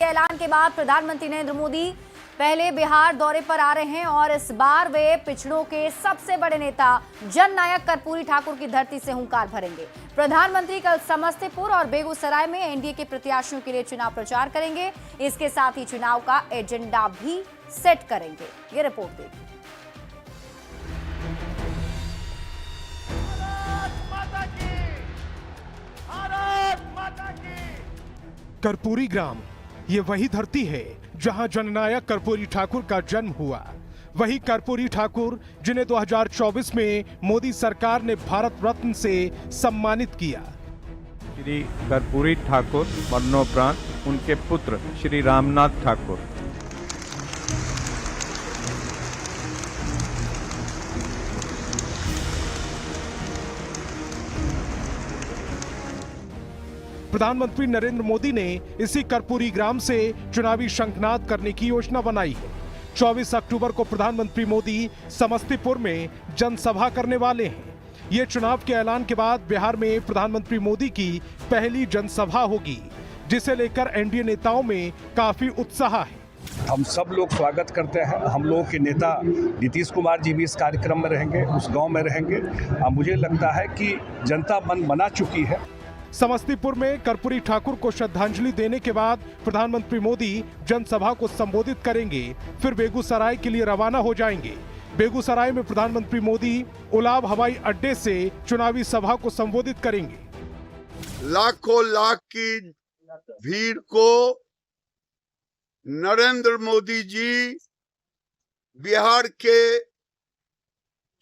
ऐलान के बाद प्रधानमंत्री नरेंद्र मोदी पहले बिहार दौरे पर आ रहे हैं और इस बार वे पिछड़ों के सबसे बड़े नेता जननायक कर्पूरी ठाकुर की धरती से हुंकार भरेंगे। प्रधानमंत्री कल समस्तीपुर और बेगूसराय में एनडीए के प्रत्याशियों के लिए चुनाव प्रचार करेंगे। इसके साथ ही चुनाव का एजेंडा भी सेट करेंगे। ये रिपोर्ट देखिए। कर्पूरी ग्राम, ये वही धरती है जहां जननायक कर्पूरी ठाकुर का जन्म हुआ। वही कर्पूरी ठाकुर जिन्हें 2024 में मोदी सरकार ने भारत रत्न से सम्मानित किया। श्री कर्पूरी ठाकुर मरणोपरांत उनके पुत्र श्री रामनाथ ठाकुर प्रधानमंत्री नरेंद्र मोदी ने इसी कर्पूरी ग्राम से चुनावी शंखनाद करने की योजना बनाई है। 24 अक्टूबर को प्रधानमंत्री मोदी समस्तीपुर में जनसभा करने वाले हैं। ये चुनाव के ऐलान के बाद बिहार में प्रधानमंत्री मोदी की पहली जनसभा होगी, जिसे लेकर एनडीए नेताओं में काफी उत्साह है। हम सब लोग स्वागत करते हैं। हम लोगों के नेता नीतीश कुमार जी भी इस कार्यक्रम में रहेंगे, उस गाँव में रहेंगे। मुझे लगता है कि जनता मन बना चुकी है। समस्तीपुर में कर्पूरी ठाकुर को श्रद्धांजलि देने के बाद प्रधानमंत्री मोदी जनसभा को संबोधित करेंगे, फिर बेगूसराय के लिए रवाना हो जाएंगे। बेगूसराय में प्रधानमंत्री मोदी उलाव हवाई अड्डे से चुनावी सभा को संबोधित करेंगे। लाखों लाख की भीड़ को नरेंद्र मोदी जी बिहार के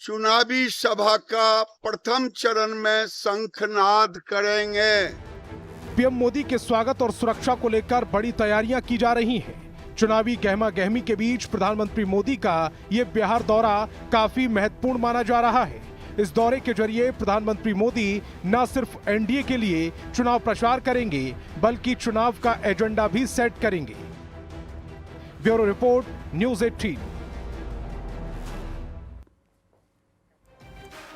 चुनावी सभा का प्रथम चरण में शंखनाद करेंगे। पीएम मोदी के स्वागत और सुरक्षा को लेकर बड़ी तैयारियां की जा रही हैं। चुनावी गहमा गहमी के बीच प्रधानमंत्री मोदी का ये बिहार दौरा काफी महत्वपूर्ण माना जा रहा है। इस दौरे के जरिए प्रधानमंत्री मोदी न सिर्फ एनडीए के लिए चुनाव प्रचार करेंगे, बल्कि चुनाव का एजेंडा भी सेट करेंगे। Bureau report, news 18।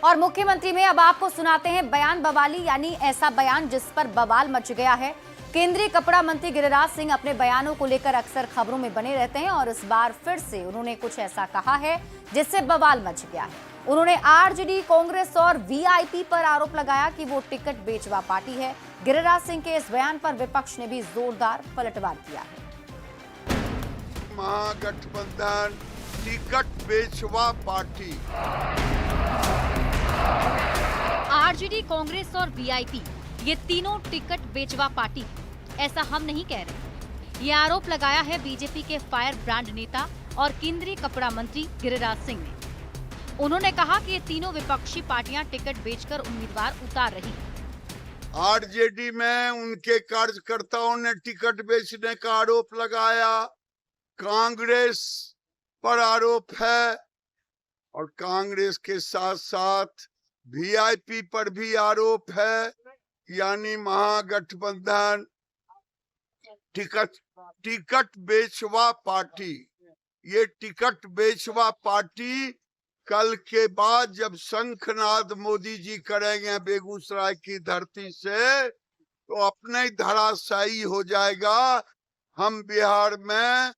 और मुख्यमंत्री में अब आपको सुनाते हैं बयान बवाली, यानी ऐसा बयान जिस पर बवाल मच गया है। केंद्रीय कपड़ा मंत्री गिरिराज सिंह अपने बयानों को लेकर अक्सर खबरों में बने रहते हैं और इस बार फिर से उन्होंने कुछ ऐसा कहा है जिससे बवाल मच गया है। उन्होंने आरजेडी, कांग्रेस और वीआईपी पर आरोप लगाया कि वो टिकट बेचवा पार्टी है। गिरिराज सिंह के इस बयान पर विपक्ष ने भी जोरदार पलटवार किया है। महागठबंधन टिकट बेचवा पार्टी। आरजेडी, कांग्रेस और वीआईपी, ये तीनों टिकट बेचवा पार्टी है, ऐसा हम नहीं कह रहे। ये आरोप लगाया है बीजेपी के फायर ब्रांड नेता और केंद्रीय कपड़ा मंत्री गिरिराज सिंह ने। उन्होंने कहा कि ये तीनों विपक्षी पार्टियां टिकट बेचकर उम्मीदवार उतार रही हैं। आरजेडी में उनके कार्यकर्ताओं ने टिकट बेचने का आरोप लगाया। कांग्रेस पर आरोप है और कांग्रेस के साथ साथ वीआईपी पर भी आरोप है। यानी महागठबंधन टिकट बेचवा पार्टी। ये टिकट बेचवा पार्टी कल के बाद जब शंखनाद मोदी जी करेंगे बेगूसराय की धरती से, तो अपने ही धराशायी हो जाएगा। हम बिहार में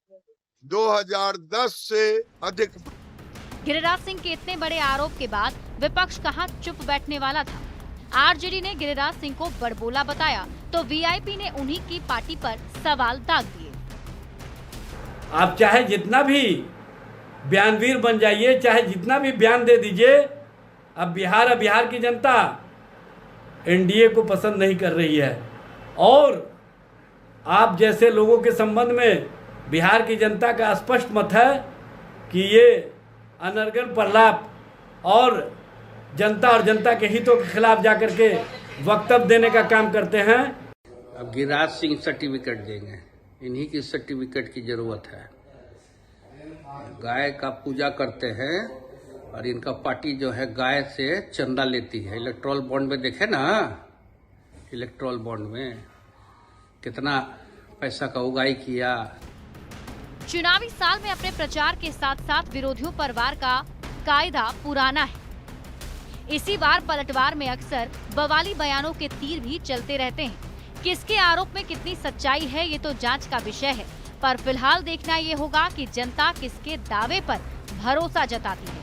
2010 से अधिक। गिरिराज सिंह के इतने बड़े आरोप के बाद विपक्ष कहां चुप बैठने वाला था। आरजेडी ने गिरिराज सिंह को बड़बोला बताया तो वीआईपी ने उन्हीं की पार्टी पर सवाल दाग दिए। आप चाहे जितना भी बयानवीर बन जाइए, चाहे जितना भी बयान दे दीजिए, अब बिहार की जनता एनडीए को पसंद नहीं कर रही है। और आप जैसे लोगों के संबंध में बिहार की जनता का स्पष्ट मत है कि ये अनर्गल प्रलाप और जनता के हितों के खिलाफ जाकर के वक्तव्य देने का काम करते हैं। अब गिरिराज सिंह सर्टिफिकेट देंगे, इन्हीं की सर्टिफिकेट की जरूरत है। गाय का पूजा करते हैं और इनका पार्टी जो है गाय से चंदा लेती है। इलेक्ट्रोल बॉन्ड में देखे ना, इलेक्ट्रोल बॉन्ड में कितना पैसा का उगाई किया। चुनावी साल में अपने प्रचार के साथ साथ विरोधियों पर वार का कायदा पुराना है। इसी बार पलटवार में अक्सर बवाली बयानों के तीर भी चलते रहते हैं। किसके आरोप में कितनी सच्चाई है ये तो जांच का विषय है, पर फिलहाल देखना ये होगा कि जनता किसके दावे पर भरोसा जताती है।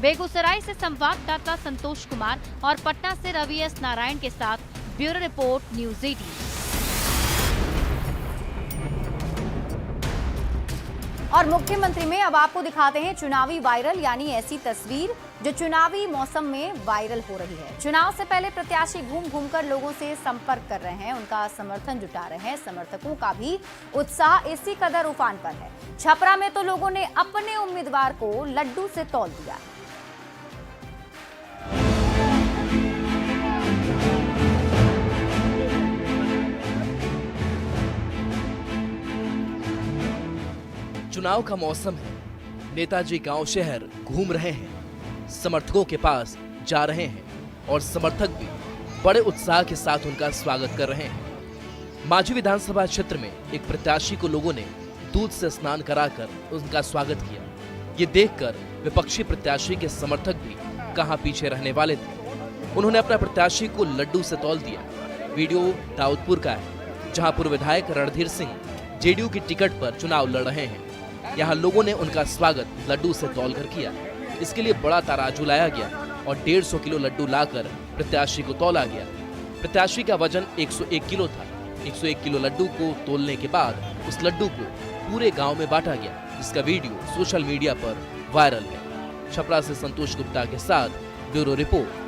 बेगूसराय से संवाददाता संतोष कुमार और पटना से रवि एस नारायण के साथ ब्यूरो रिपोर्ट न्यूज़ 18। और मुख्यमंत्री में अब आपको दिखाते हैं चुनावी वायरल, यानी ऐसी तस्वीर जो चुनावी मौसम में वायरल हो रही है। चुनाव से पहले प्रत्याशी घूम घूमकर लोगों से संपर्क कर रहे हैं, उनका समर्थन जुटा रहे हैं। समर्थकों का भी उत्साह इसी कदर उफान पर है। छपरा में तो लोगों ने अपने उम्मीदवार को लड्डू से तौल दिया है। चुनाव का मौसम है, नेताजी गांव शहर घूम रहे हैं, समर्थकों के पास जा रहे हैं और समर्थक भी बड़े उत्साह के साथ उनका स्वागत कर रहे हैं। मांझी विधानसभा क्षेत्र में एक प्रत्याशी को लोगों ने दूध से स्नान कराकर उनका स्वागत किया। ये देखकर विपक्षी प्रत्याशी के समर्थक भी कहां पीछे रहने वाले थे। उन्होंने अपना प्रत्याशी को लड्डू से तौल दिया। वीडियो दाऊदपुर का है, जहां पूर्व विधायक रणधीर सिंह जेडीयू की टिकट पर चुनाव लड़ रहे हैं। यहाँ लोगों ने उनका स्वागत लड्डू से तौलकर किया। इसके लिए बड़ा तराजू लाया गया और 150 किलो लड्डू लाकर प्रत्याशी को तौला गया। प्रत्याशी का वजन 101 किलो था। 101 किलो लड्डू को तौलने के बाद उस लड्डू को पूरे गांव में बांटा गया, जिसका वीडियो सोशल मीडिया पर वायरल है। छपरा से संतोष गुप्ता के साथ ब्यूरो रिपोर्ट